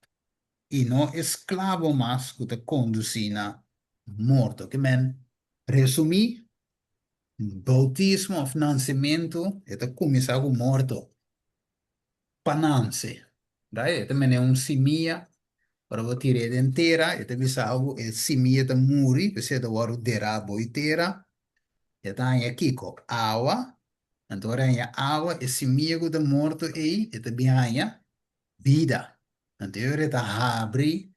y no esclavo más que te conduci na morto, que men resumí, bautismo of nascimento, e te começa algo morto. Pananse. Dai, também é um simia para você tirar inteira, e também sabe é simia da muri, você da waru derabo inteira, e tá aí aqui com água, então aí a água é simia da morto e também aí vida. Então ele tá abre,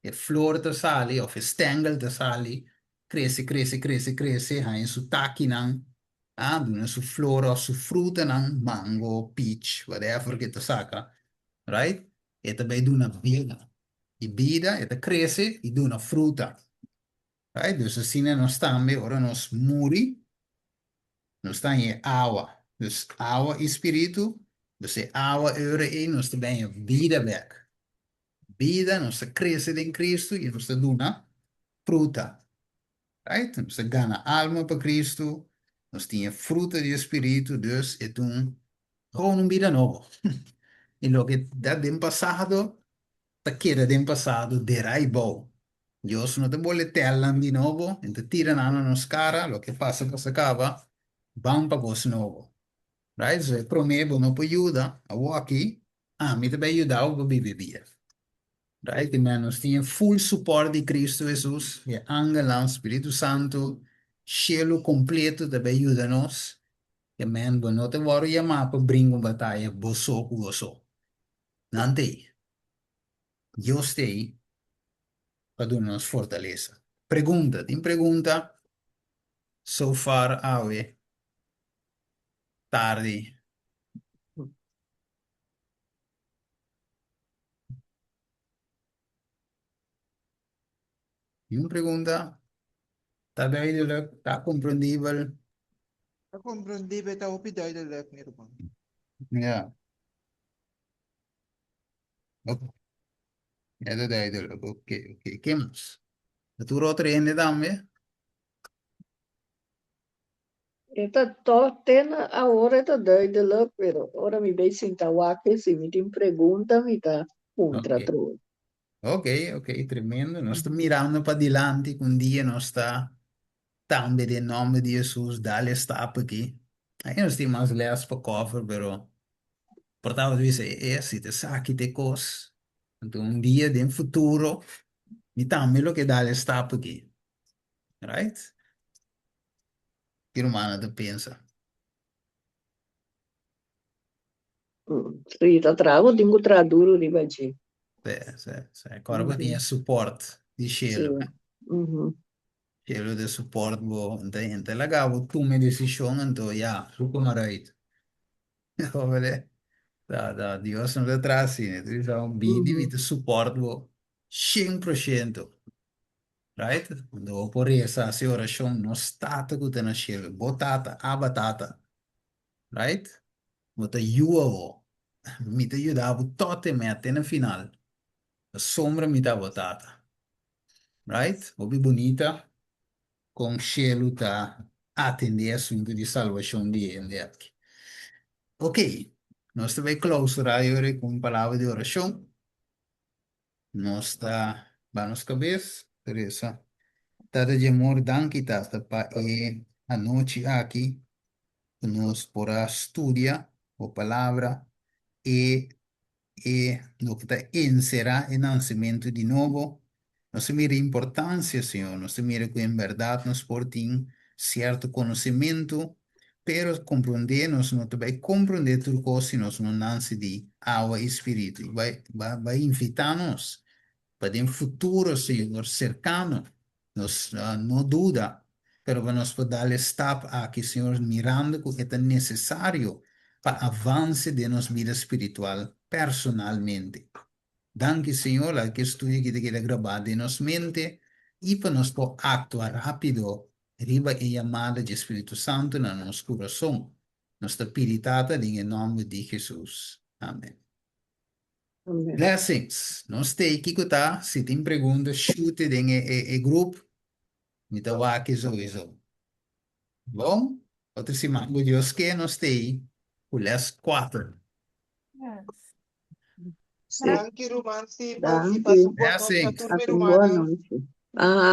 e flor da sali, ou stengel da sali, cresce, cresce, cresce, cresce, aí su taqui não, duna su flor ou su fruta não, mango, peach, whatever que tu saca. Right? E também dá uma vida. E vida, e cresce e dá uma fruta. Right? Dus assim nós estamos, agora nós muri, nós estamos em água. Dus água e espírito, dus é água, euro e nós também vida back. Vida, nós cresce em Cristo e nós dá uma fruta. Right? Nós ganha alma para Cristo, nós temos fruta de espírito, dus é gewoon vida nova. E lo que dá do passado, te queda del pasado, dirá y bo. Dios no te vuole tellan di nuovo, e te tiran a una scara, lo che passa che si acaba, van pa cos nuovo. Right? Se prometo non può aiuta, a aqui, mi te vai aiutare a vivere via. Right? Que menos tinha full support di Cristo Jesus, e anche lo Spirito Santo, cielo completo te vai aiuta-nos, e men, non te vuole chiamare per brinco battaglia, bosso, bosso. Non te. Dios te para darnos fortaleza. Pregunta, tem pergunta? So far, Awe, tarde. Nenhuma pergunta? Tá bem, tá compreendível? Tá compreendível, tá duidelijk, meu irmão. Yeah. Ok. Ito duidelijk. Oké. ¿Qué más? ¿Tu otro ende también? Esta tena agora está duidelijk, pero ora mi bij sin tawake, si mi tin pregunta, mi ta contra Ok. tro. Ok, tremendo. Nós estamos mirando para diante, que um dia nós está também, em nome de Jesus, dá-lhe stap aqui. Aí nós temos mais leas para cover, pero portanto, diz, se te saque te cos. Então, um dia, de futuro, e também o que dá-lhe stap aqui. Right? Que humana tu pensa? Si ta trago, tengo traduro di baji. Agora eu tenho suporte de Sì. Shelo. Mhm. Shelo de suporte, então, legal, tu me decisão, então, já, suco marait. Olha. Dios não te traz assim, né? Tu já um vídeo e Mhm. te suporto 100%, right? Quando por essa oração não está que tu na chega, botata, a batata, right? Bota yuavo, me te ajudava totalmente até no final. A sombra me dá batata, right? Obi bonita, com cheiro tá atender assunto de salvação de ele aqui. Ok, nós também close o com palavra de oração. Nós está, vamos cabeça, Teresa. Tata de amor, danke tata pa a noite aqui, nos porá estudar a palavra e no que está encerrar o nascimento de novo. Nós mira a importância, Senhor, nós mira que em verdade nós portem certo conhecimento, pero compreender, nós não vai compreender tudo coisa se nós não nasce de água e espírito. E vai invitar-nos para um futuro, Senhor, cercano, nos, não duda, pero vamos dar step aqui, Senhor, mirando que é necessário para avance de nossa vida espiritual personalmente. Danke, Senhor, que estudo que te queda gravado em nossa mente e para nós poder actuar rápido, riba e chamada de Espírito Santo na nosso coração. Nós te pedimos em nome de Jesus. Amém. Amen. Blessings. Nós temos que escutar. Se tem perguntas, chute em grupo. Me dá o aqui sowieso. Bom? Outra semana. O Deus que nós temos. O les 4. Yes. Sì, Danke, Romansi. danke. Ipasuport mo sa Blessings. turme, Ating buwan Romana. noite. Ah,